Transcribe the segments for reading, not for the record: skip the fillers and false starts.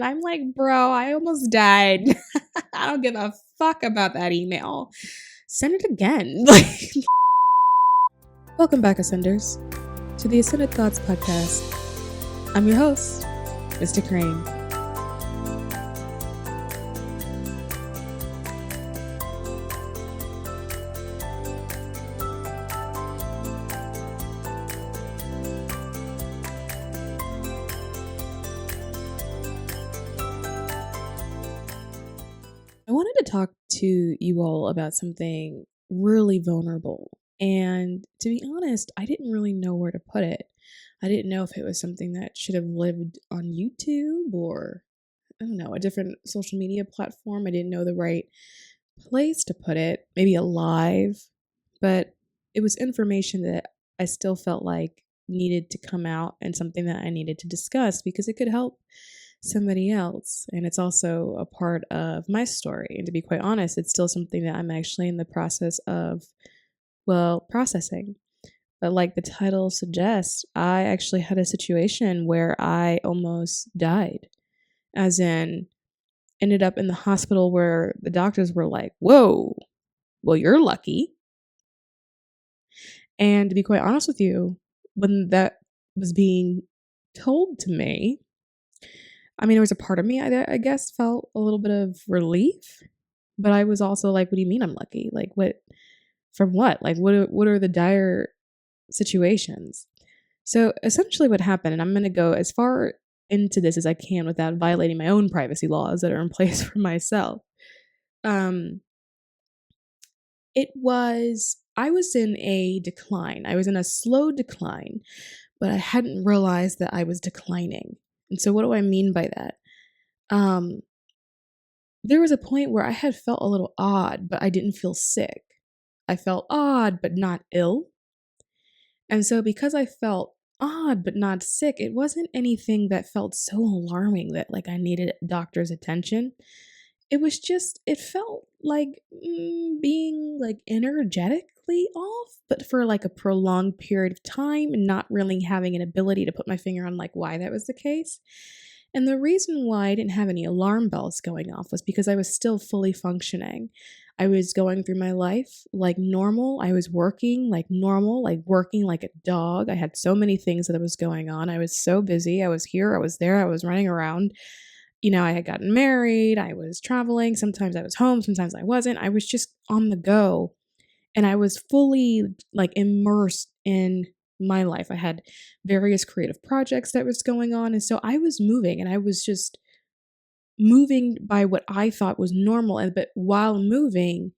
And I'm like, bro, I almost died. I don't give a fuck about that email. Send it again. Welcome back, Ascenders, to the Ascended Thoughts podcast. I'm your host, Mr. Crane. I wanted to talk to you all about something really vulnerable. And to be honest, I didn't really know where to put it. I didn't know if it was something that should have lived on YouTube or, I don't know, a different social media platform. I didn't know the right place to put it, maybe a live, but it was information that I still felt like needed to come out and something that I needed to discuss because it could help somebody else. And it's also a part of my story. And to be quite honest, it's still something that I'm actually in the process of, processing. But like the title suggests, I actually had a situation where I almost died, as in ended up in the hospital where the doctors were like, whoa, well, you're lucky. And to be quite honest with you, when that was being told to me, I mean, there was a part of me, I guess, felt a little bit of relief, but I was also like, what do you mean I'm lucky? Like, what, from what? Like, what are the dire situations? So essentially what happened, and I'm going to go as far into this as I can without violating my own privacy laws that are in place for myself. I was in a decline. I was in a slow decline, but I hadn't realized that I was declining. And so what do I mean by that? There was a point where I had felt a little odd, but I didn't feel sick. I felt odd, but not ill. And so because I felt odd, but not sick, it wasn't anything that felt so alarming that like I needed doctor's attention. It was just, it felt like being like energetically off, but for like a prolonged period of time and not really having an ability to put my finger on like why that was the case. And the reason why I didn't have any alarm bells going off was because I was still fully functioning. I was going through my life like normal. I was working like normal, like working like a dog. I had so many things that was going on. I was so busy. I was here, I was there, I was running around. I had gotten married, I was traveling, sometimes I was home, sometimes I wasn't. I was just on the go. And I was fully like immersed in my life. I had various creative projects that was going on. And so I was moving and I was just moving by what I thought was normal. But while moving,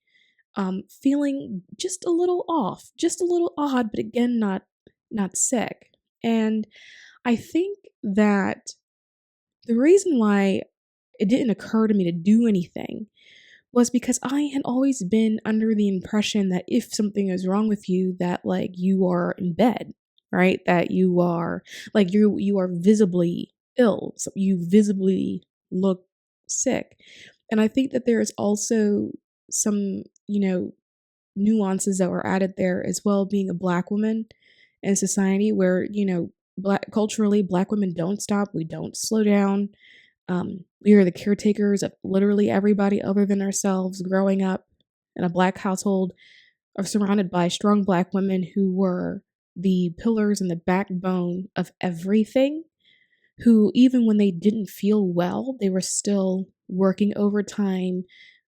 feeling just a little off, just a little odd, but again, not sick. And I think that the reason why it didn't occur to me to do anything was because I had always been under the impression that if something is wrong with you, that like you are in bed, right? That you are like you are visibly ill. So you visibly look sick. And I think that there is also some, nuances that were added there as well, being a Black woman in society where, culturally, Black women don't stop. We don't slow down. We are the caretakers of literally everybody other than ourselves. Growing up in a Black household, are surrounded by strong Black women who were the pillars and the backbone of everything, who even when they didn't feel well, they were still working overtime,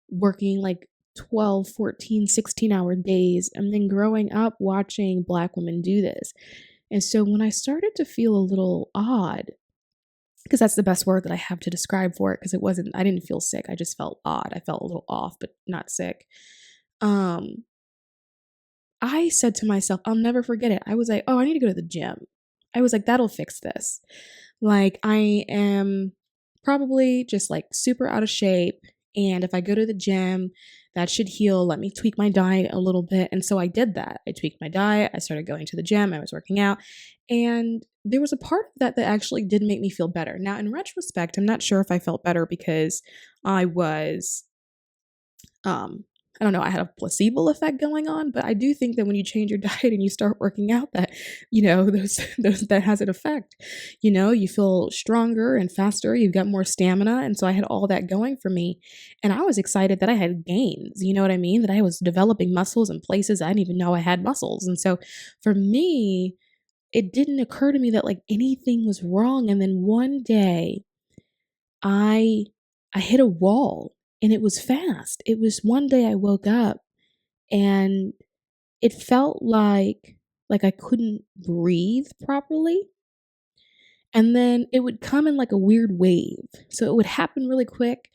working like 12, 14, 16-hour days, and then growing up watching Black women do this. And so when I started to feel a little odd, because that's the best word that I have to describe for it, because I didn't feel sick. I just felt odd. I felt a little off, but not sick. I said to myself, I'll never forget it. I was like, oh, I need to go to the gym. I was like, that'll fix this. Like, I am probably just like super out of shape. And if I go to the gym, that should heal. Let me tweak my diet a little bit. And so I did that. I tweaked my diet. I started going to the gym. I was working out. And there was a part of that that actually did make me feel better. Now, in retrospect, I'm not sure if I felt better because I was I don't know, I had a placebo effect going on, but I do think that when you change your diet and you start working out that, those that has an effect. You feel stronger and faster, you've got more stamina. And so I had all that going for me. And I was excited that I had gains, you know what I mean? That I was developing muscles in places I didn't even know I had muscles. And so for me, it didn't occur to me that like anything was wrong. And then one day I I hit a wall and it was fast. It was one day I woke up and it felt like I couldn't breathe properly. And then it would come in like a weird wave. So it would happen really quick.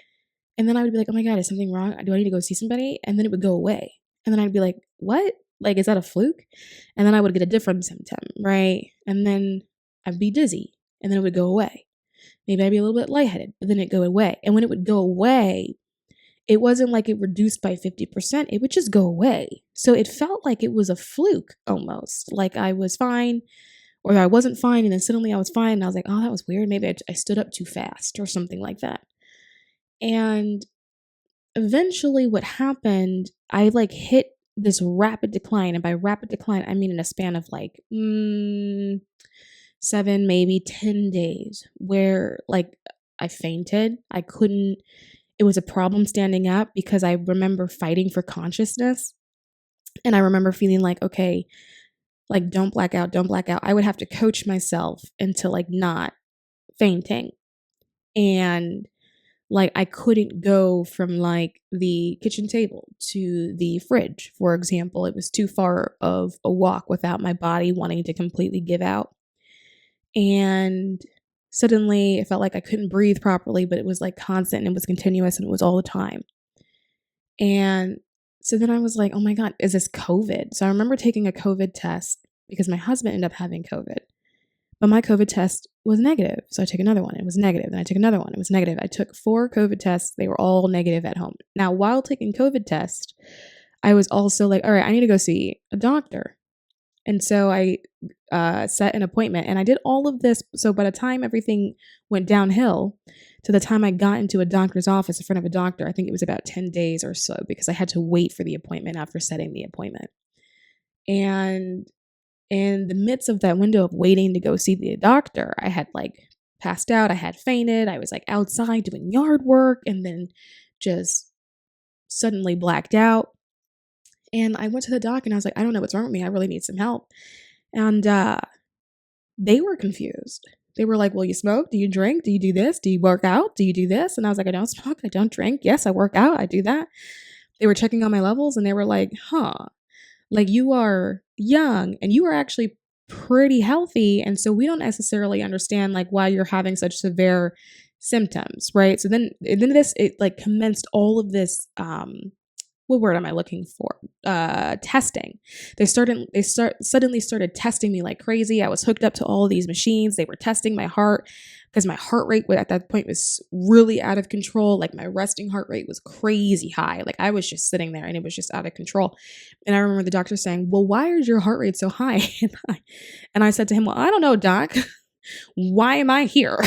And then I would be like, oh my God, is something wrong? Do I need to go see somebody? And then it would go away. And then I'd be like, what? Like, is that a fluke? And then I would get a different symptom, right? And then I'd be dizzy. And then it would go away. Maybe I'd be a little bit lightheaded, but then it'd go away. And when it would go away, it wasn't like it reduced by 50%. It would just go away. So it felt like it was a fluke almost. Like I was fine or I wasn't fine. And then suddenly I was fine. And I was like, oh, that was weird. Maybe I stood up too fast or something like that. And eventually what happened, I like hit this rapid decline. And by rapid decline, I mean in a span of like 7, maybe 10 days where like I fainted. It was a problem standing up because I remember fighting for consciousness. And I remember feeling like, okay, like don't black out, don't black out. I would have to coach myself into like not fainting. And like I couldn't go from like the kitchen table to the fridge, for example. It was too far of a walk without my body wanting to completely give out. And suddenly it felt like I couldn't breathe properly, but it was like constant and it was continuous and it was all the time. And so then I was like, oh my God, is this COVID? So I remember taking a COVID test because my husband ended up having COVID. But my COVID test was negative. So I took another one. It was negative. Then I took another one. It was negative. I took 4 COVID tests. They were all negative at home. Now, while taking COVID tests, I was also like, all right, I need to go see a doctor. And so I set an appointment and I did all of this. So by the time everything went downhill to the time I got into a doctor's office in front of a doctor, I think it was about 10 days or so because I had to wait for the appointment after setting the appointment. And in the midst of that window of waiting to go see the doctor, I had like passed out. I had fainted. I was like outside doing yard work and then just suddenly blacked out. And I went to the doc and I was like, I don't know what's wrong with me. I really need some help. And they were confused. They were like, well, you smoke? Do you drink? Do you do this? Do you work out? Do you do this? And I was like, I don't smoke. I don't drink. Yes, I work out. I do that. They were checking on my levels and they were like, like you are young and you are actually pretty healthy. And so we don't necessarily understand like why you're having such severe symptoms, right? So then it like commenced all of this, what word am I looking for? Testing. They suddenly started testing me like crazy. I was hooked up to all of these machines. They were testing my heart because my heart rate at that point was really out of control. Like my resting heart rate was crazy high. Like I was just sitting there and it was just out of control. And I remember the doctor saying, well, why is your heart rate so high? And I said to him, well, I don't know, doc. Why am I here?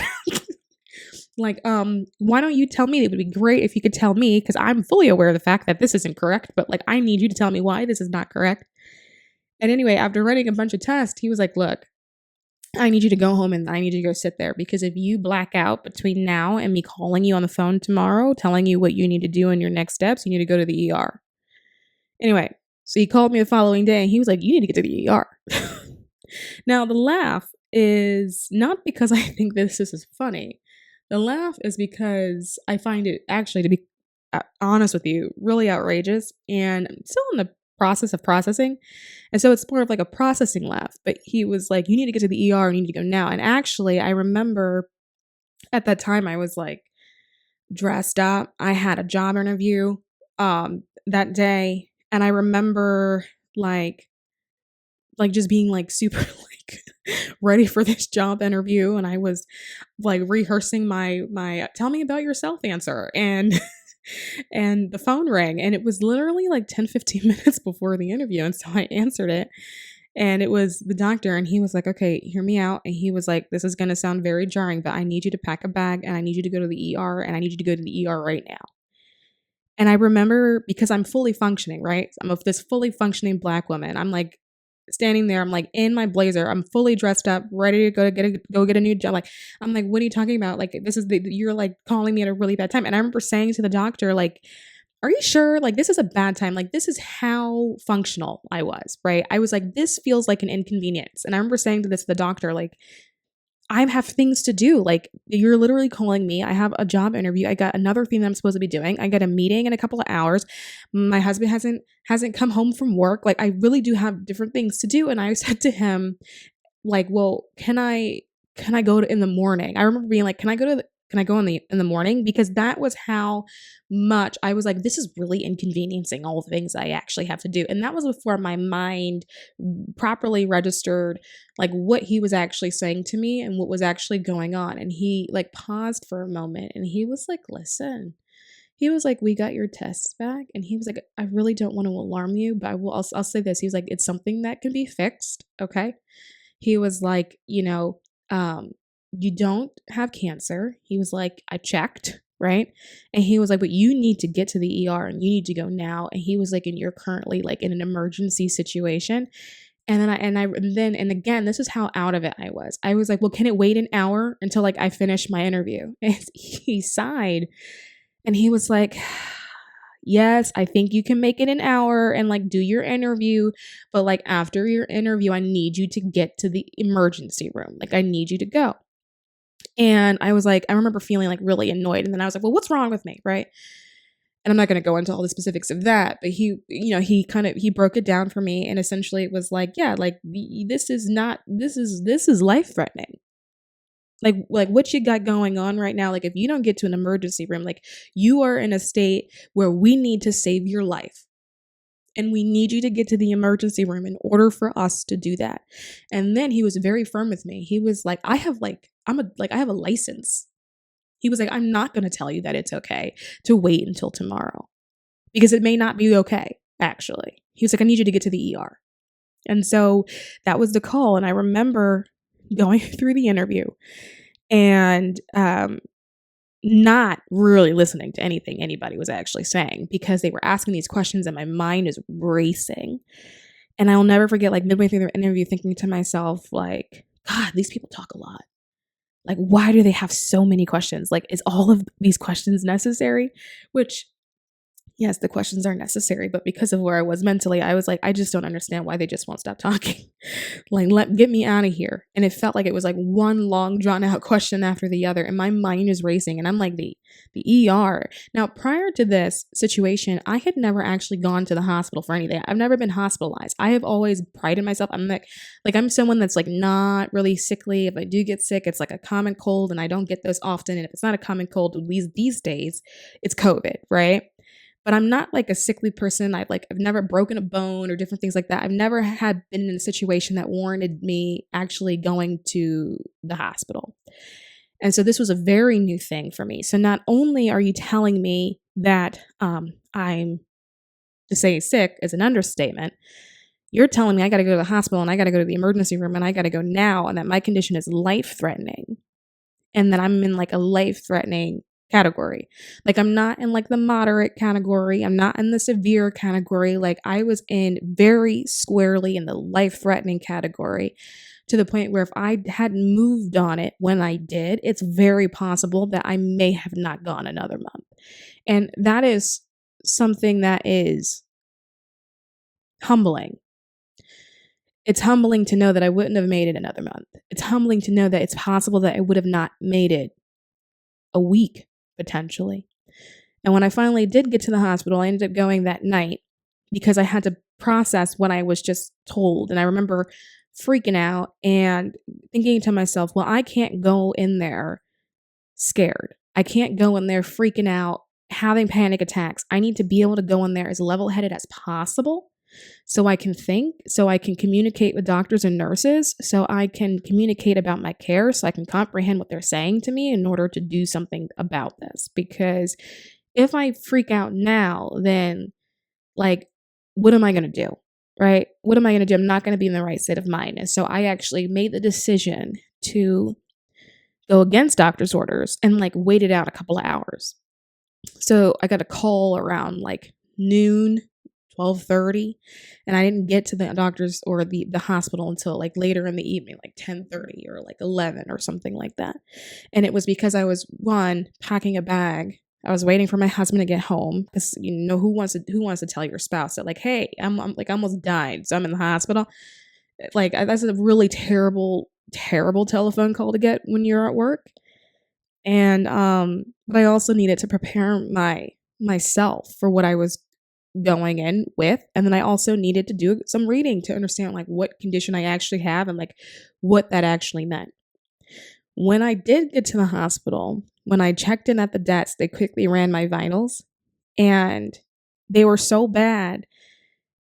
Like, why don't you tell me? It would be great if you could tell me because I'm fully aware of the fact that this isn't correct, but like, I need you to tell me why this is not correct. And anyway, after running a bunch of tests, he was like, look, I need you to go home and I need you to go sit there because if you black out between now and me calling you on the phone tomorrow, telling you what you need to do in your next steps, you need to go to the ER. Anyway, so he called me the following day and he was like, you need to get to the ER. Now, the laugh is not because I think this is funny. The laugh is because I find it actually, to be honest with you, really outrageous. And I'm still in the process of processing. And so it's more of like a processing laugh. But he was like, you need to get to the ER. You need to go now. And actually, I remember at that time I was like dressed up. I had a job interview that day. And I remember like just being like super like ready for this job interview. And I was like rehearsing my tell me about yourself answer. And and the phone rang and it was literally like 10-15 minutes before the interview. And so I answered it and it was the doctor and he was like, okay, hear me out. And he was like, this is going to sound very jarring, but I need you to pack a bag and I need you to go to the ER and I need you to go to the ER right now. And I remember, because I'm fully functioning, right? I'm of this fully functioning Black woman. I'm like standing there. I'm like in my blazer. I'm fully dressed up, ready to go get a new job. Like, I'm like, what are you talking about? Like, you're like calling me at a really bad time. And I remember saying to the doctor, like, are you sure? Like, this is a bad time. Like, this is how functional I was, right? I was like, this feels like an inconvenience. And I remember saying to the doctor, like, I have things to do. Like, you're literally calling me. I have a job interview. I got another thing that I'm supposed to be doing. I got a meeting in a couple of hours. My husband hasn't come home from work. Like, I really do have different things to do. And I said to him, like, well, can I go in the morning? I remember being like, can I go in the morning? Because that was how much I was like, this is really inconveniencing all the things I actually have to do. And that was before my mind properly registered like what he was actually saying to me and what was actually going on. And he like paused for a moment and he was like, listen. He was like, we got your tests back. And he was like, I really don't want to alarm you, but I'll say this. He was like, it's something that can be fixed. Okay. He was like, you don't have cancer. He was like, I checked, right? And he was like, but you need to get to the ER and you need to go now. And he was like, and you're currently like in an emergency situation. And again, this is how out of it I was. I was like, well, can it wait an hour until like I finish my interview? And he sighed and he was like, yes, I think you can make it an hour and like do your interview. But like after your interview, I need you to get to the emergency room. Like I need you to go. And I was like, I remember feeling like really annoyed. And then I was like, well, what's wrong with me? Right. And I'm not going to go into all the specifics of that, but he broke it down for me. And essentially it was like, yeah, like this is life threatening. Like what you got going on right now, like if you don't get to an emergency room, like you are in a state where we need to save your life and we need you to get to the emergency room in order for us to do that. And then he was very firm with me. He was like, I have a license. He was like, I'm not going to tell you that it's okay to wait until tomorrow because it may not be okay, actually. He was like, I need you to get to the ER. And so that was the call. And I remember going through the interview and not really listening to anything anybody was actually saying because they were asking these questions and my mind is racing. And I'll never forget, like midway through the interview, thinking to myself, like, God, these people talk a lot. Like, why do they have so many questions? Like, is all of these questions necessary? Which, yes, the questions are necessary, but because of where I was mentally, I was like, I just don't understand why they just won't stop talking. Like, get me out of here. And it felt like it was like one long drawn out question after the other. And my mind is racing. And I'm like, the ER. Now, prior to this situation, I had never actually gone to the hospital for anything. I've never been hospitalized. I have always prided myself. I'm like I'm someone that's like not really sickly. If I do get sick, it's like a common cold and I don't get those often. And if it's not a common cold, at least these days, it's COVID, right? But I'm not like a sickly person. I've never broken a bone or different things like that. I've never been in a situation that warranted me actually going to the hospital. And so this was a very new thing for me. So not only are you telling me that I'm, to say sick is an understatement, you're telling me I got to go to the hospital and I got to go to the emergency room and I got to go now and that my condition is life-threatening and that I'm in like a life-threatening category. Like I'm not in like the moderate category. I'm not in the severe category. Like I was in very squarely in the life-threatening category to the point where if I hadn't moved on it when I did, it's very possible that I may have not gone another month. And that is something that is humbling. It's humbling to know that I wouldn't have made it another month. It's humbling to know that it's possible that I would have not made it a week, potentially. And when I finally did get to the hospital, I ended up going that night because I had to process what I was just told. And I remember freaking out and thinking to myself, well, I can't go in there scared. I can't go in there freaking out, having panic attacks. I need to be able to go in there as level-headed as possible so I can think, so I can communicate with doctors and nurses, so I can communicate about my care, so I can comprehend what they're saying to me in order to do something about this. Because if I freak out now, then like, what am I going to do? Right? What am I going to do? I'm not going to be in the right state of mind. And so I actually made the decision to go against doctor's orders and like wait it out a couple of hours. So I got a call around like noon, 12:30, and I didn't get to the doctor's or the hospital until like later in the evening, like 10:30 or like 11 or something like that. And it was because I was one packing a bag. I was waiting for my husband to get home because who wants to tell your spouse that like, hey, I'm like almost died, so I'm in the hospital. Like that's a really terrible telephone call to get when you're at work. And but I also needed to prepare myself for what I was going in with, and then I also needed to do some reading to understand like what condition I actually have and like what that actually meant. When I did get to the hospital, when I checked in at the desk, they quickly ran my vitals, and they were so bad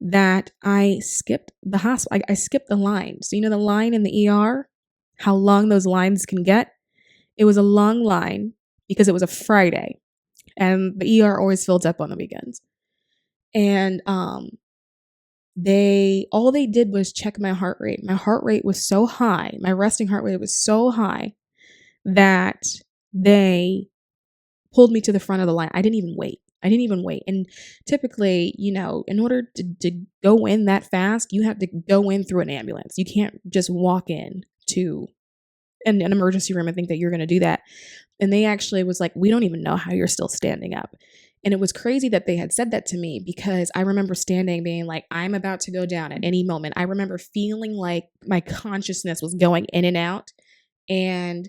that I skipped the hospital. I skipped the line. So, you know, the line in the ER, how long those lines can get? It was a long line because it was a Friday, and the ER always fills up on the weekends. And all they did was check my heart rate. My heart rate was so high, my resting heart rate was so high that they pulled me to the front of the line. I didn't even wait. And typically, you know, in order to go in that fast, you have to go in through an ambulance. You can't just walk in to an emergency room and think that you're going to do that. And they actually was like, we don't even know how you're still standing up. And it was crazy that they had said that to me because I remember standing being like, I'm about to go down at any moment. I remember feeling like my consciousness was going in and out and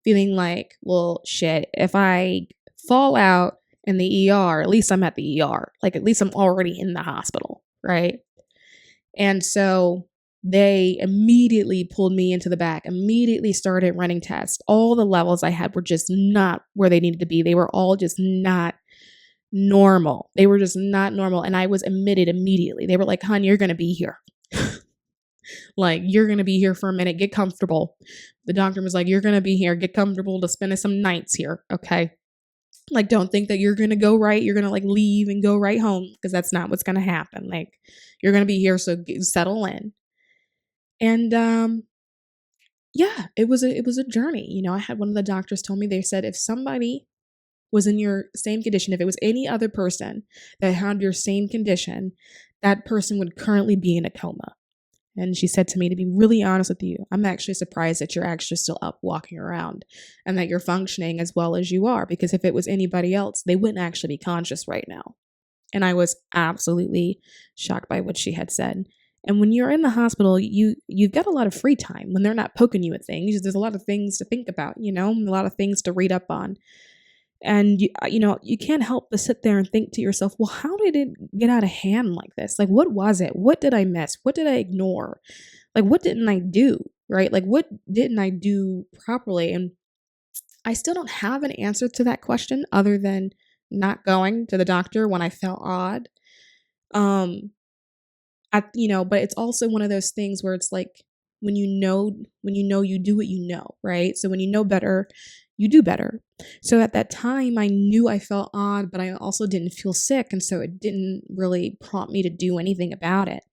feeling like, well, shit, if I fall out in the ER, at least I'm at the ER. Like, at least I'm already in the hospital, right? And so they immediately pulled me into the back, immediately started running tests. All the levels I had were just not where they needed to be. They were all just not normal. They were just not normal. And I was admitted immediately. They were like, hon, you're going to be here. Like, you're going to be here for a minute. Get comfortable. The doctor was like, you're going to be here. Get comfortable to spend some nights here. Okay. Like, don't think that you're going to go right. You're going to like leave and go right home because that's not what's going to happen. Like, you're going to be here. So settle in. And, yeah, it was a journey. You know, I had one of the doctors tell me, they said, if somebody was in your same condition, if it was any other person that had your same condition, that person would currently be in a coma. And she said to me, to be really honest with you, I'm actually surprised that you're actually still up walking around and that you're functioning as well as you are, because if it was anybody else, they wouldn't actually be conscious right now. And I was absolutely shocked by what she had said. And when you're in the hospital, you've got a lot of free time when they're not poking you at things. There's a lot of things to think about, you know, a lot of things to read up on. And you can't help but sit there and think to yourself, well, how did it get out of hand like this? Like, what was it? What did I miss? What did I ignore? Like, what didn't I do? Right? Like, what didn't I do properly? And I still don't have an answer to that question other than not going to the doctor when I felt odd. But it's also one of those things where it's like, when you know, you do what you know, right? So when you know better, you do better. So at that time, I knew I felt odd, but I also didn't feel sick. And so it didn't really prompt me to do anything about it.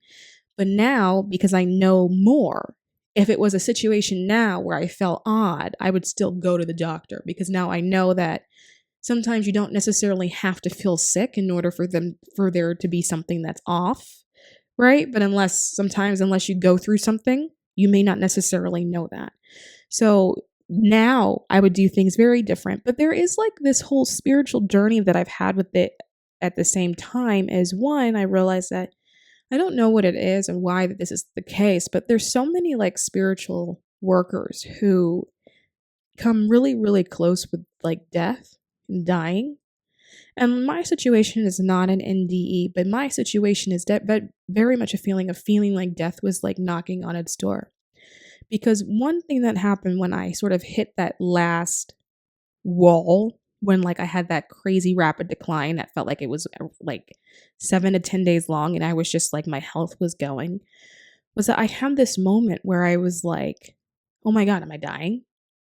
But now, because I know more, if it was a situation now where I felt odd, I would still go to the doctor, because now I know that sometimes you don't necessarily have to feel sick in order for there to be something that's off, right? But unless you go through something, you may not necessarily know that. So now I would do things very different. But there is like this whole spiritual journey that I've had with it at the same time. As one, I realized that I don't know what it is and why that this is the case, but there's so many like spiritual workers who come really, really close with like death and dying. And my situation is not an NDE, but my situation is but very much a feeling like death was like knocking on its door. Because one thing that happened when I sort of hit that last wall, when like I had that crazy rapid decline that felt like it was like 7 to 10 days long, and I was just like, my health was going, was that I had this moment where I was like, oh my God, am I dying?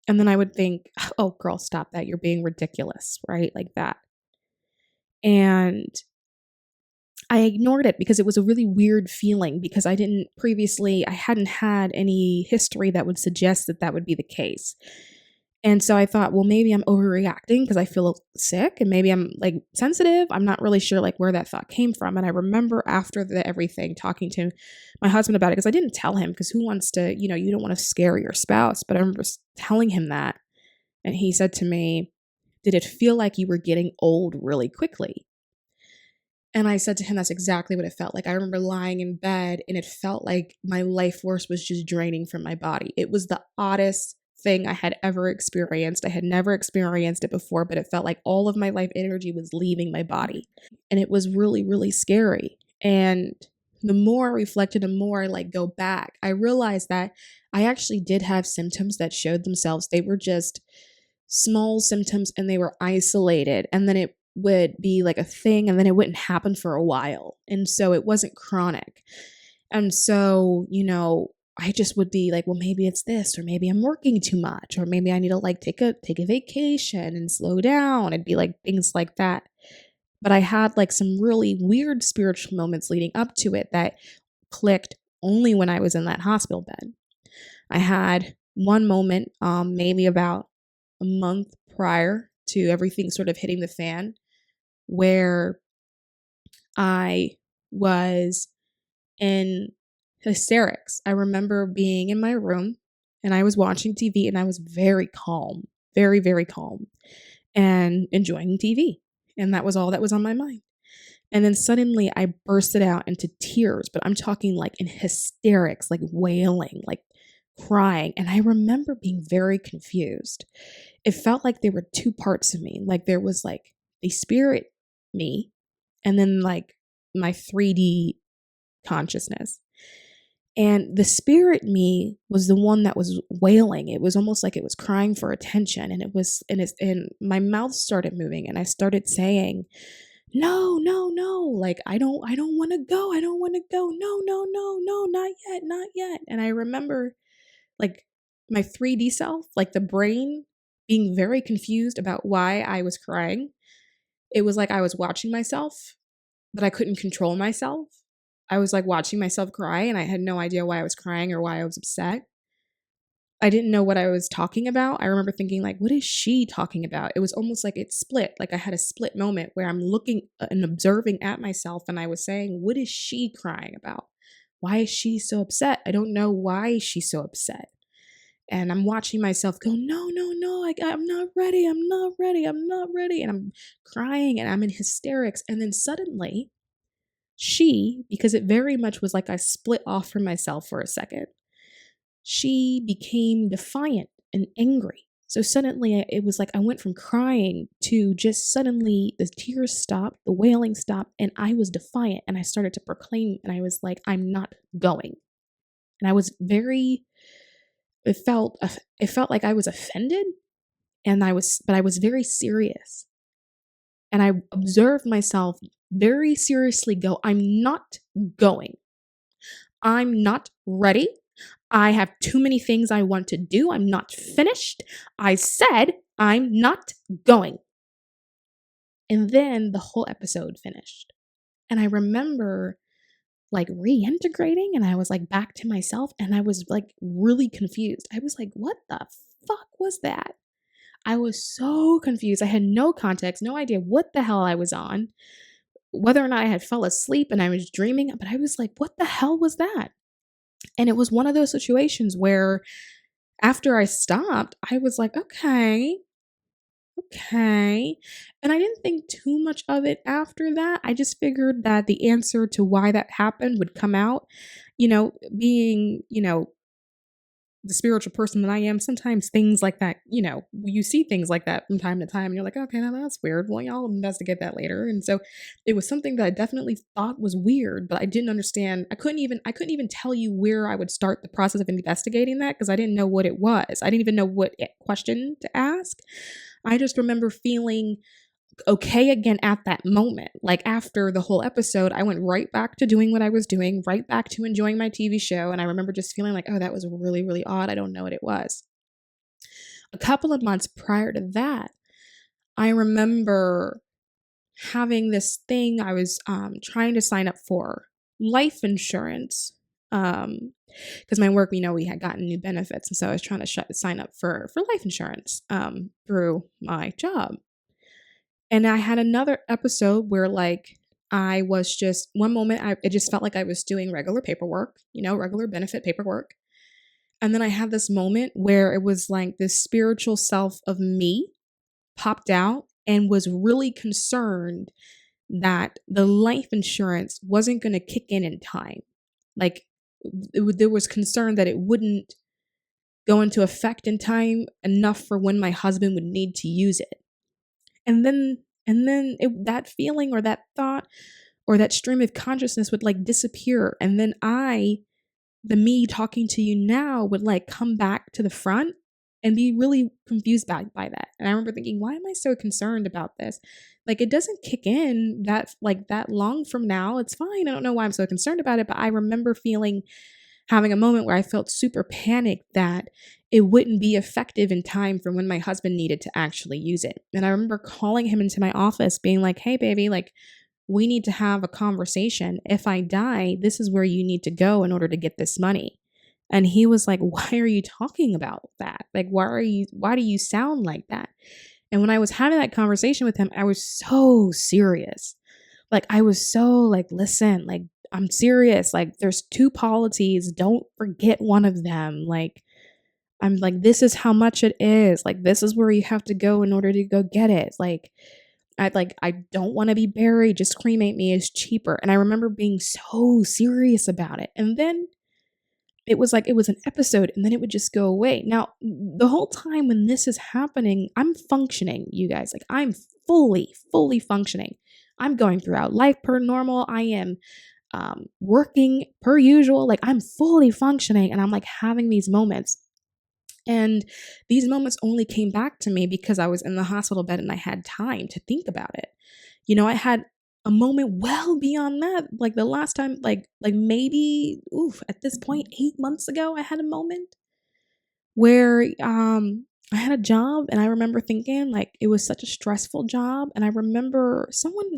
And then I would think, oh girl, stop that. You're being ridiculous, right? Like that. And I ignored it because it was a really weird feeling, because I hadn't had any history that would suggest that that would be the case. And so I thought, well, maybe I'm overreacting because I feel sick and maybe I'm like sensitive. I'm not really sure like where that thought came from. And I remember after everything talking to my husband about it because I didn't tell him because who wants to, you don't want to scare your spouse. But I remember telling him that. And he said to me, did it feel like you were getting old really quickly? And I said to him, that's exactly what it felt like. I remember lying in bed and it felt like my life force was just draining from my body. It was the oddest thing I had ever experienced. I had never experienced it before, but it felt like all of my life energy was leaving my body. And it was really, really scary. And the more I reflected, the more I like go back, I realized that I actually did have symptoms that showed themselves. They were just small symptoms and they were isolated. And then it would be like a thing and then it wouldn't happen for a while. And so it wasn't chronic. And so, I just would be like, well, maybe it's this, or maybe I'm working too much, or maybe I need to like take a vacation and slow down. It'd be like things like that. But I had like some really weird spiritual moments leading up to it that clicked only when I was in that hospital bed. I had one moment, maybe about a month prior to everything sort of hitting the fan, where I was in hysterics. I remember being in my room and I was watching TV and I was very calm, very, very calm, and enjoying TV. And that was all that was on my mind. And then suddenly I bursted out into tears, but I'm talking like in hysterics, like wailing, like crying. And I remember being very confused. It felt like there were two parts of me. Like there was like the spirit me and then like my 3D consciousness. And the spirit me was the one that was wailing. It was almost like it was crying for attention. And my mouth started moving and I started saying, no, no, no. Like, I don't want to go. I don't want to go. No, no, no, no, not yet, not yet. And I remember like my 3D self, like the brain being very confused about why I was crying. It was like I was watching myself, but I couldn't control myself. I was like watching myself cry and I had no idea why I was crying or why I was upset. I didn't know what I was talking about. I remember thinking like, what is she talking about? It was almost like it split. Like I had a split moment where I'm looking and observing at myself and I was saying, what is she crying about? Why is she so upset? I don't know why she's so upset. And I'm watching myself go, no, no, no, I'm not ready. I'm not ready. I'm not ready. And I'm crying and I'm in hysterics. And then suddenly because it very much was like I split off from myself for a second, she became defiant and angry. So suddenly it was like I went from crying to just suddenly the tears stopped, the wailing stopped, and I was defiant and I started to proclaim and I was like, I'm not going. And I was it felt like I was offended but I was very serious. And I observed myself very seriously go, I'm not going. I'm not ready. I have too many things I want to do. I'm not finished. I said I'm not going. And then the whole episode finished. And I remember like reintegrating and I was like back to myself and I was like really confused. I was like, what the fuck was that? I was so confused. I had no context, no idea what the hell I was on, whether or not I had fell asleep and I was dreaming, but I was like, what the hell was that? And it was one of those situations where after I stopped, I was like, okay, okay. And I didn't think too much of it after that. I just figured that the answer to why that happened would come out, being, the spiritual person that I am, sometimes things like that, you see things like that from time to time and you're like, okay, now that's weird. Well, I'll investigate that later. And so it was something that I definitely thought was weird, but I didn't understand. I couldn't even tell you where I would start the process of investigating that because I didn't know what it was. I didn't even know what question to ask. I just remember feeling okay again at that moment. Like after the whole episode, I went right back to doing what I was doing, right back to enjoying my TV show. And I remember just feeling like, oh, that was really, really odd. I don't know what it was. A couple of months prior to that, I remember having this thing I was trying to sign up for life insurance. Because my work, we had gotten new benefits. And so I was trying to sign up for life insurance through my job. And I had another episode where like I was just one moment, it just felt like I was doing regular paperwork, regular benefit paperwork. And then I had this moment where it was like this spiritual self of me popped out and was really concerned that the life insurance wasn't going to kick in time. Like there was concern that it wouldn't go into effect in time enough for when my husband would need to use it. And then that feeling or that thought or that stream of consciousness would like disappear. And then the me talking to you now would like come back to the front and be really confused by that. And I remember thinking, why am I so concerned about this? Like it doesn't kick in that long from now. It's fine. I don't know why I'm so concerned about it, but I remember having a moment where I felt super panicked that it wouldn't be effective in time for when my husband needed to actually use it. And I remember calling him into my office being like, hey baby, like we need to have a conversation. If I die, this is where you need to go in order to get this money. And he was like, why are you talking about that? Like, why do you sound like that? And when I was having that conversation with him, I was so serious. Like, I was so like, listen, like, I'm serious. Like, there's 2 policies. Don't forget one of them. Like, I'm like, this is how much it is. Like, this is where you have to go in order to go get it. I don't want to be buried. Just cremate me is cheaper. And I remember being so serious about it. And then it was like, it was an episode and then it would just go away. Now, the whole time when this is happening, I'm functioning, you guys. Like I'm fully functioning. I'm going throughout life per normal. I am working per usual. Like I'm fully functioning and I'm like having these moments. And these moments only came back to me because I was in the hospital bed and I had time to think about it. I had a moment well beyond that. Like the last time, like maybe, at this point, 8 months ago, I had a moment where I had a job and I remember thinking like it was such a stressful job. And I remember someone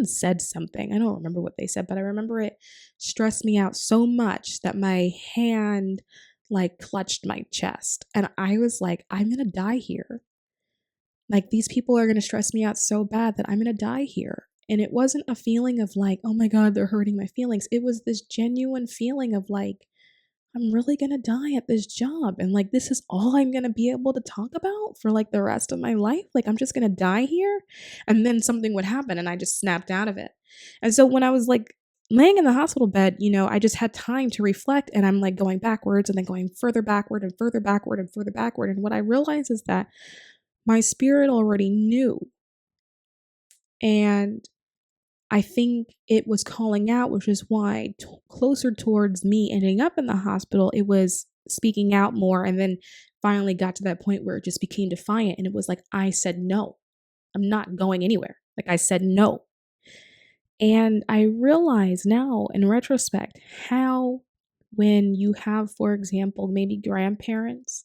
said something. I don't remember what they said, but I remember it stressed me out so much that my hand like clutched my chest. And I was like, I'm going to die here. Like these people are going to stress me out so bad that I'm going to die here. And it wasn't a feeling of like, oh my God, they're hurting my feelings. It was this genuine feeling of like, I'm really going to die at this job. And like, this is all I'm going to be able to talk about for like the rest of my life. Like, I'm just going to die here. And then something would happen and I just snapped out of it. And so when I was like laying in the hospital bed, I just had time to reflect and I'm like going backwards and then going further backward and further backward and further backward. And what I realized is that my spirit already knew. And I think it was calling out, which is why closer towards me ending up in the hospital, it was speaking out more and then finally got to that point where it just became defiant. And it was like, I said, no, I'm not going anywhere. Like I said, no. And I realize now in retrospect how when you have, for example, maybe grandparents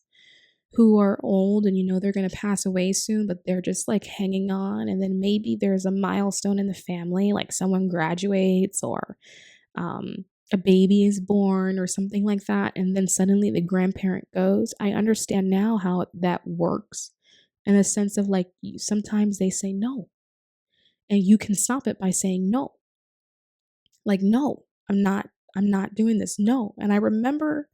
who are old and they're going to pass away soon, but they're just like hanging on. And then maybe there's a milestone in the family, like someone graduates or a baby is born or something like that. And then suddenly the grandparent goes. I understand now how that works in the sense of like sometimes they say no. And you can stop it by saying no. Like, no, I'm not doing this. No. And I remember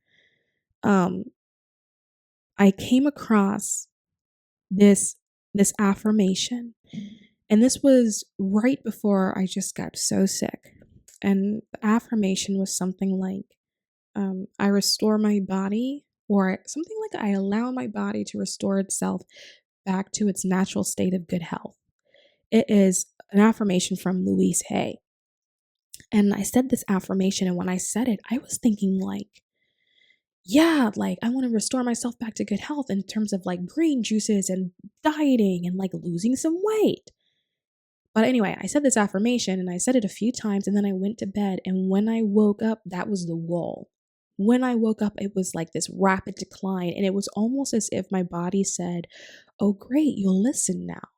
I came across this affirmation. And this was right before I just got so sick. And the affirmation was something like, I restore my body, or something like I allow my body to restore itself back to its natural state of good health. It is an affirmation from Louise Hay. And I said this affirmation, and when I said it, I was thinking like, yeah, like I want to restore myself back to good health in terms of like green juices and dieting and like losing some weight. But anyway, I said this affirmation and I said it a few times and then I went to bed. And when I woke up, that was the wall. When I woke up, it was like this rapid decline. And it was almost as if my body said, oh, great, you'll listen now.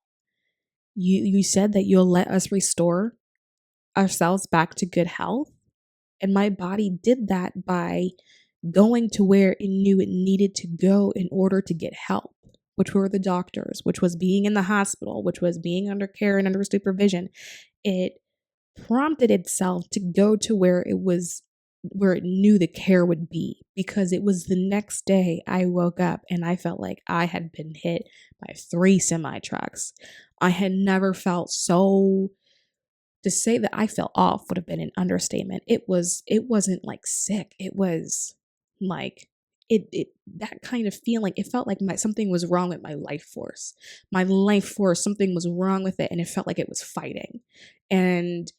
You said that you'll let us restore ourselves back to good health. And my body did that by going to where it knew it needed to go in order to get help, which were the doctors, which was being in the hospital, which was being under care and under supervision. It prompted itself to go to where it knew the care would be, because it was the next day I woke up and I felt like I had been hit by 3 semi trucks. I had never felt so, to say that I felt off would have been an understatement. It wasn't like sick. It was like that kind of feeling. It felt like something was wrong with my life force. My life force, something was wrong with it, and it felt like it was fighting. And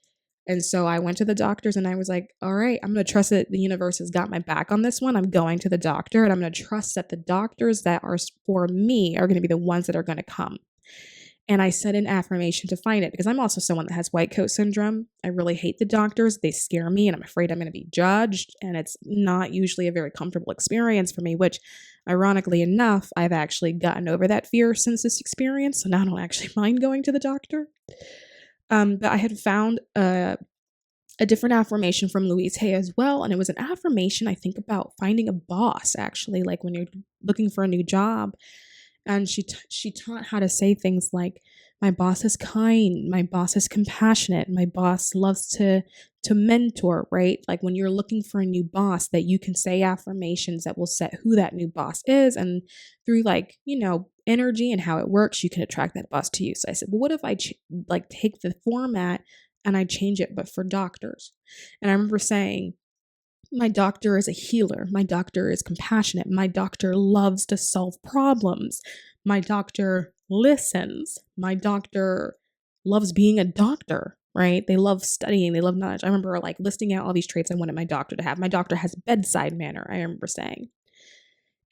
so I went to the doctors and I was like, all right, I'm going to trust that the universe has got my back on this one. I'm going to the doctor, and I'm going to trust that the doctors that are for me are going to be the ones that are going to come. And I said an affirmation to find it, because I'm also someone that has white coat syndrome. I really hate the doctors. They scare me, and I'm afraid I'm going to be judged. And it's not usually a very comfortable experience for me, which ironically enough, I've actually gotten over that fear since this experience. So now I don't actually mind going to the doctor. But I had found a different affirmation from Louise Hay as well. And it was an affirmation, I think, about finding a boss, actually, like when you're looking for a new job. And she taught how to say things like, my boss is kind, my boss is compassionate, my boss loves to mentor, right? Like when you're looking for a new boss, that you can say affirmations that will set who that new boss is. And through energy and how it works, you can attract that boss to you. So I said, well, what if I take the format and I change it, but for doctors? And I remember saying, my doctor is a healer. My doctor is compassionate. My doctor loves to solve problems. My doctor listens. My doctor loves being a doctor, right? They love studying. They love knowledge. I remember listing out all these traits I wanted my doctor to have. My doctor has bedside manner, I remember saying.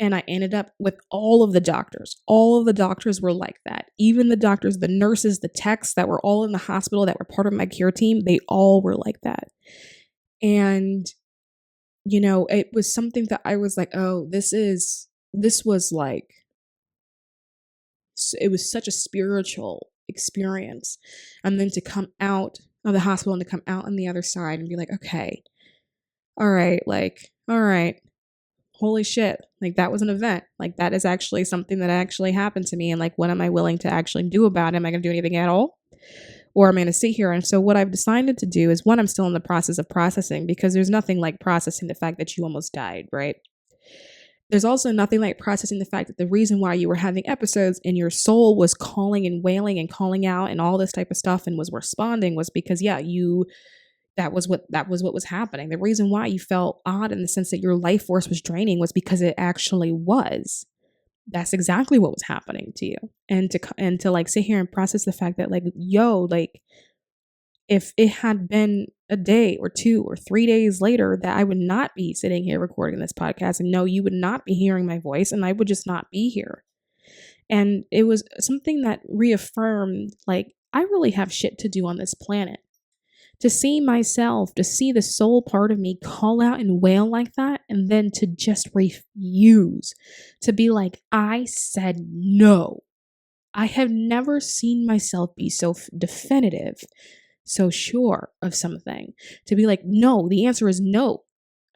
And I ended up with all of the doctors. All of the doctors were like that. Even the doctors, the nurses, the techs that were all in the hospital that were part of my care team, they all were like that. And it was something that I was like, oh, it was such a spiritual experience. And then to come out of the hospital and to come out on the other side and be like, okay, all right, holy shit, that was an event. That is actually something that actually happened to me. And what am I willing to actually do about it? Am I going to do anything at all? Or I'm going to sit here. And so what I've decided to do is, one, I'm still in the process of processing, because there's nothing like processing the fact that you almost died, right? There's also nothing like processing the fact that the reason why you were having episodes and your soul was calling and wailing and calling out and all this type of stuff and was responding was because, that was what was happening. The reason why you felt odd in the sense that your life force was draining was because it actually was. That's exactly what was happening to you. And to sit here and process the fact that if it had been a day or 2 or 3 days later, that I would not be sitting here recording this podcast, and no, you would not be hearing my voice, and I would just not be here. And it was something that reaffirmed, I really have shit to do on this planet. To see myself, to see the soul part of me call out and wail like that, and then to just refuse, to be like, I said no. I have never seen myself be so definitive, so sure of something, to be like, no, the answer is no.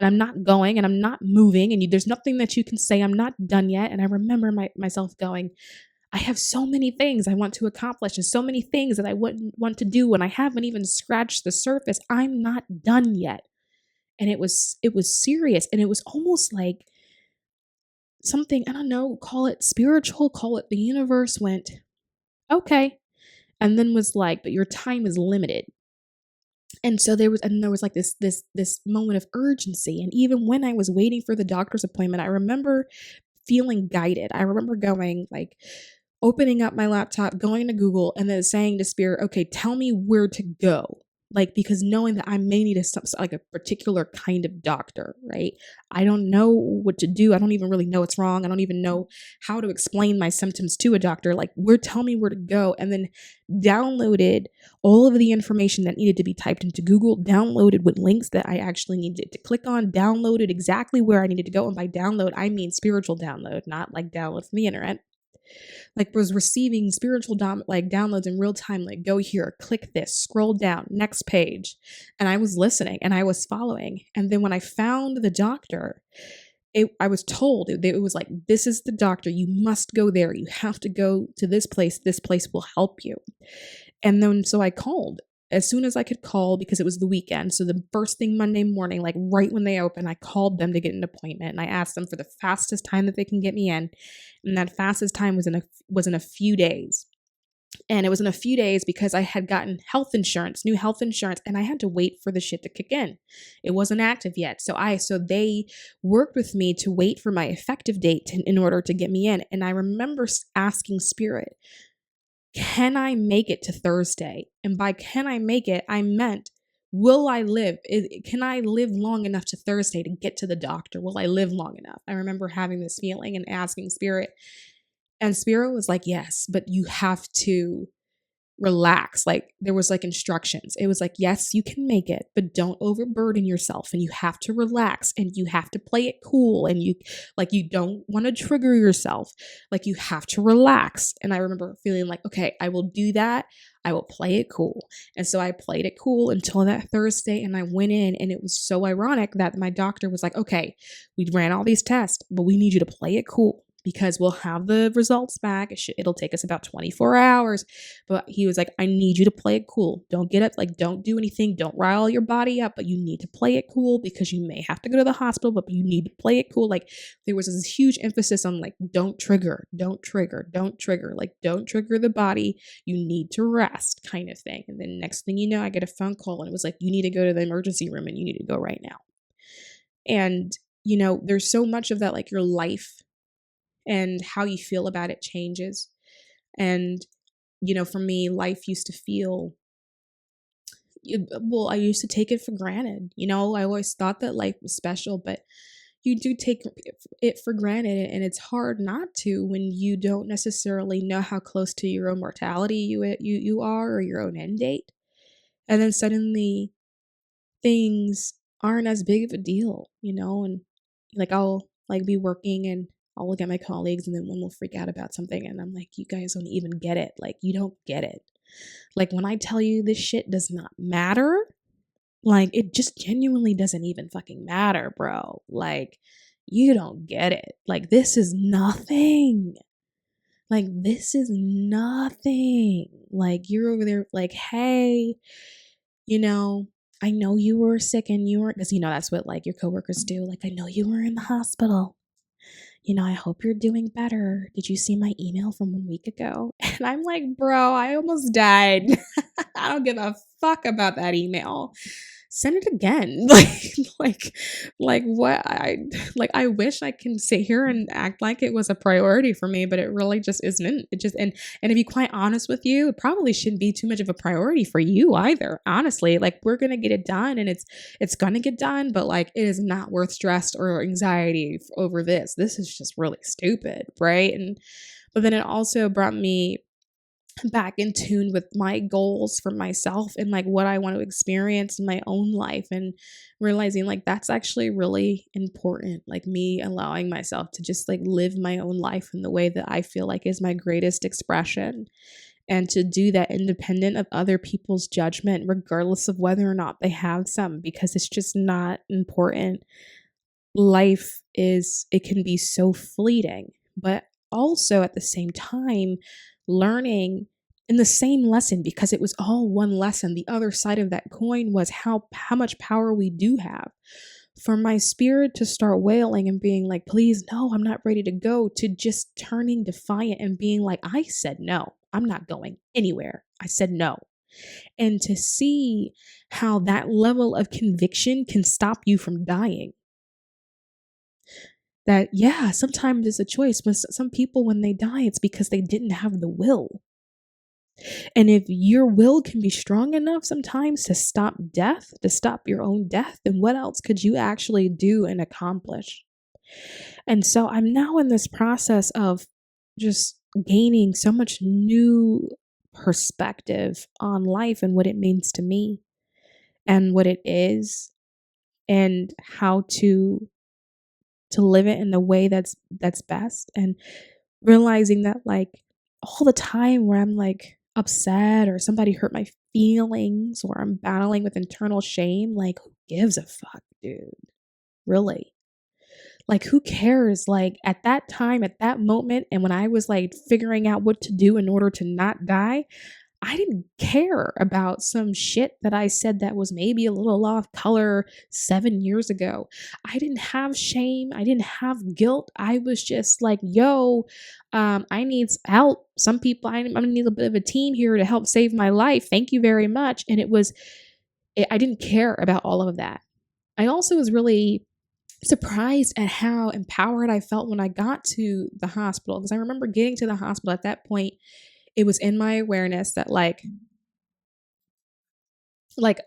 And I'm not going, and I'm not moving, and there's nothing that you can say. I'm not done yet. And I remember myself going, I have so many things I want to accomplish and so many things that I wouldn't want to do, and I haven't even scratched the surface. I'm not done yet. And it was serious, and it was almost like something, I don't know, call it spiritual, call it the universe went, okay. And then was like, but your time is limited. And so there was this moment of urgency. And even when I was waiting for the doctor's appointment, I remember feeling guided. I remember going opening up my laptop, going to Google, and then saying to Spirit, okay, tell me where to go. Because knowing that I may need a particular kind of doctor, right? I don't know what to do. I don't even really know what's wrong. I don't even know how to explain my symptoms to a doctor. Tell me where to go. And then downloaded all of the information that needed to be typed into Google, downloaded with links that I actually needed to click on, downloaded exactly where I needed to go. And by download, I mean spiritual download, not download from the internet. like was receiving spiritual like downloads in real time, like go here, click this, scroll down, next page. And I was listening and I was following. And then when I found the doctor, I was told it was like, this is the doctor. You must go there. You have to go to this place. This place will help you. And then so I called as soon as I could call because it was the weekend. So the first thing Monday morning, like right when they opened, I called them to get an appointment and I asked them for the fastest time that they can get me in. And that fastest time was in a few days. And it was in a few days because I had gotten new health insurance, and I had to wait for the shit to kick in. It wasn't active yet. So they worked with me to wait for my effective date in order to get me in. And I remember asking Spirit, can I make it to Thursday? And by can I make it, I meant, will I live? Can I live long enough to Thursday to get to the doctor? Will I live long enough? I remember having this feeling and asking Spirit. And Spirit was like, yes, but you have to relax. Like there was like instructions. It was like, yes, you can make it, but don't overburden yourself, and you have to relax and you have to play it cool, and you don't want to trigger yourself. Like you have to relax. And I remember feeling like, okay, I will do that. I will play it cool. And so I played it cool until that Thursday, and I went in, and it was so ironic that my doctor was like, okay, we ran all these tests, but we need you to play it cool, because we'll have the results back. It'll take us about 24 hours. But he was like, I need you to play it cool. Don't get up, like don't do anything. Don't rile your body up, but you need to play it cool because you may have to go to the hospital, but you need to play it cool. Like there was this huge emphasis on like, don't trigger. Like don't trigger the body. You need to rest kind of thing. And then next thing you know, I get a phone call and it was like, you need to go to the emergency room and you need to go right now. And, there's so much of that, like your life and how you feel about it changes. And, for me, life used to feel, I used to take it for granted. I always thought that life was special, but you do take it for granted. And it's hard not to when you don't necessarily know how close to your own mortality you are, or your own end date. And then suddenly things aren't as big of a deal, and like I'll like be working and I'll look at my colleagues, and then one will freak out about something, and I'm like, you guys don't even get it. Like, you don't get it. Like, when I tell you this shit does not matter, like, it just genuinely doesn't even fucking matter, bro. Like, you don't get it. Like, this is nothing. Like, this is nothing. Like, you're over there, like, hey, I know you were sick and you were, because, that's what, like, your coworkers do. Like, I know you were in the hospital. I hope you're doing better. Did you see my email from 1 week ago? And I'm like, bro, I almost died. I don't give a fuck about that email. Send it again. Like what I wish I can sit here and act like it was a priority for me, but it really just isn't. It just, and to be quite honest with you, it probably shouldn't be too much of a priority for you either. Honestly, like we're going to get it done, and it's going to get done, but like it is not worth stress or anxiety over this. This is just really stupid, right? But then it also brought me back in tune with my goals for myself and like what I want to experience in my own life, and realizing like that's actually really important. Like me allowing myself to just like live my own life in the way that I feel like is my greatest expression, and to do that independent of other people's judgment, regardless of whether or not they have some, because it's just not important. Life it can be so fleeting, but also at the same time learning in the same lesson, because it was all one lesson. The other side of that coin was how much power we do have. For my spirit to start wailing and being like, please, no, I'm not ready to go, to just turning defiant and being like, I said no, I'm not going anywhere. I said no. And to see how that level of conviction can stop you from dying. That, yeah, sometimes it's a choice. But some people, when they die, it's because they didn't have the will. And if your will can be strong enough sometimes to stop death, to stop your own death, then what else could you actually do and accomplish? And so I'm now in this process of just gaining so much new perspective on life and what it means to me and what it is, and how to live it in the way that's best. And realizing that like all the time where I'm like upset or somebody hurt my feelings or I'm battling with internal shame, like who gives a fuck, dude? Really? Like who cares? Like at that time, at that moment, and when I was like figuring out what to do in order to not die, I didn't care about some shit that I said that was maybe a little off color 7 years ago. I didn't have shame. I didn't have guilt. I was just like, yo, I need help. Some people, I'm gonna need a bit of a team here to help save my life. Thank you very much. And I didn't care about all of that. I also was really surprised at how empowered I felt when I got to the hospital. Because I remember getting to the hospital at that point, it was in my awareness that like,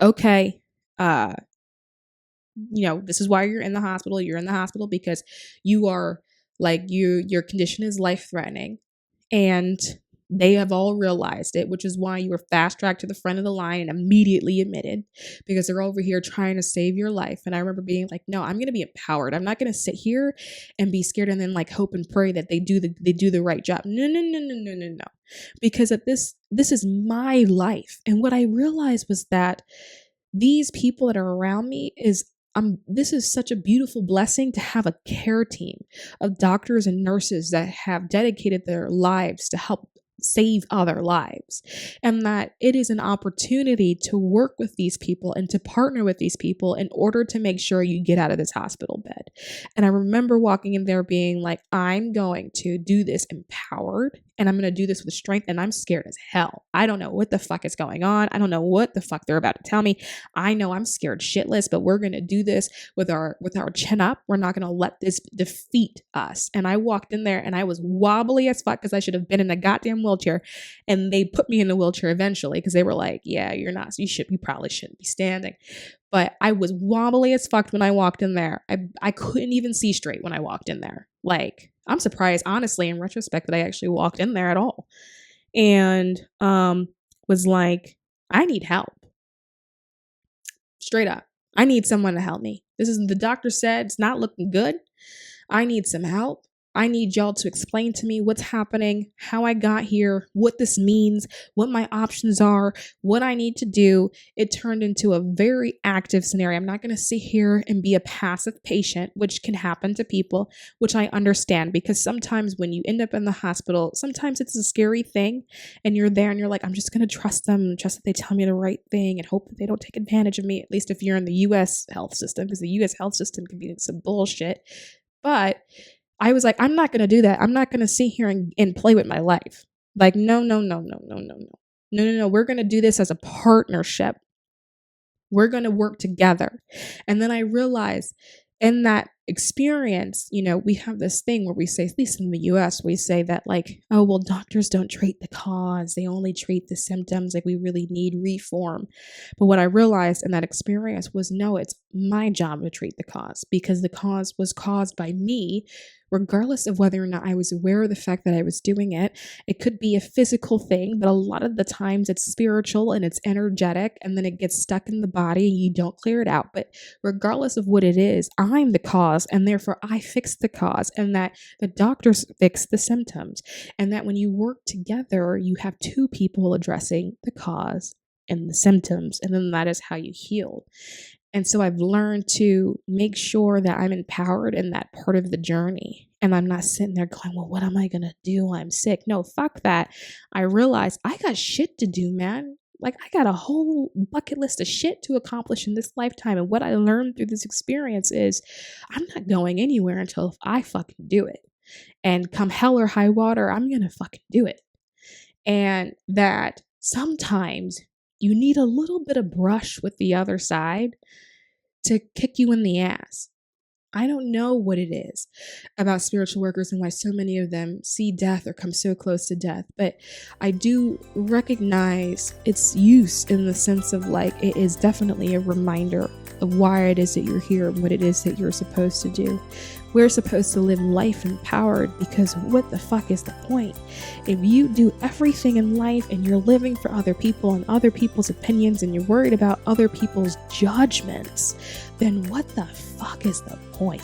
okay, this is why you're in the hospital. You're in the hospital because you are like, your condition is life threatening. And they have all realized it, which is why you were fast tracked to the front of the line and immediately admitted, because they're over here trying to save your life. And I remember being like, no, I'm going to be empowered. I'm not going to sit here and be scared and then like hope and pray that they do the right job. No. Because this is my life. And what I realized was that these people that are around me this is such a beautiful blessing to have a care team of doctors and nurses that have dedicated their lives to help save other lives, and that it is an opportunity to work with these people and to partner with these people in order to make sure you get out of this hospital bed. And I remember walking in there being like, I'm going to do this empowered, and I'm going to do this with strength, and I'm scared as hell. I don't know what the fuck is going on. I don't know what the fuck they're about to tell me. I know I'm scared shitless, but we're going to do this with our chin up. We're not going to let this defeat us. And I walked in there and I was wobbly as fuck because I should have been in a goddamn wheelchair, and they put me in the wheelchair eventually because they were like, yeah, you probably shouldn't be standing. But I was wobbly as fuck when I walked in there. I couldn't even see straight when I walked in there. Like, I'm surprised, honestly, in retrospect, that I actually walked in there at all. And was like, I need help. Straight up. I need someone to help me. The doctor said it's not looking good. I need some help. I need y'all to explain to me what's happening, how I got here, what this means, what my options are, what I need to do. It turned into a very active scenario. I'm not going to sit here and be a passive patient, which can happen to people, which I understand, because sometimes when you end up in the hospital, sometimes it's a scary thing, and you're there and you're like, I'm just going to trust them, trust that they tell me the right thing and hope that they don't take advantage of me, at least if you're in the U.S. health system, because the U.S. health system can be some bullshit. But I was like, I'm not going to do that. I'm not going to sit here and play with my life. Like, no. We're going to do this as a partnership. We're going to work together. And then I realized in that experience, we have this thing where we say, at least in the US, we say that like, oh, well, doctors don't treat the cause. They only treat the symptoms. Like, we really need reform. But what I realized in that experience was, no, it's my job to treat the cause, because the cause was caused by me, regardless of whether or not I was aware of the fact that I was doing it. It could be a physical thing, but a lot of the times it's spiritual and it's energetic, and then it gets stuck in the body and you don't clear it out. But regardless of what it is, I'm the cause, and therefore I fix the cause, and that the doctors fix the symptoms. And that when you work together, you have two people addressing the cause and the symptoms, and then that is how you heal. And so I've learned to make sure that I'm empowered in that part of the journey. And I'm not sitting there going, well, what am I going to do? I'm sick. No, fuck that. I realized I got shit to do, man. Like, I got a whole bucket list of shit to accomplish in this lifetime. And what I learned through this experience is I'm not going anywhere until I fucking do it. And come hell or high water, I'm going to fucking do it. And that sometimes you need a little bit of brush with the other side to kick you in the ass. I don't know what it is about spiritual workers and why so many of them see death or come so close to death, but I do recognize its use in the sense of like, it is definitely a reminder of why it is that you're here and what it is that you're supposed to do. We're supposed to live life empowered, because what the fuck is the point? If you do everything in life and you're living for other people and other people's opinions and you're worried about other people's judgments, then what the fuck is the point?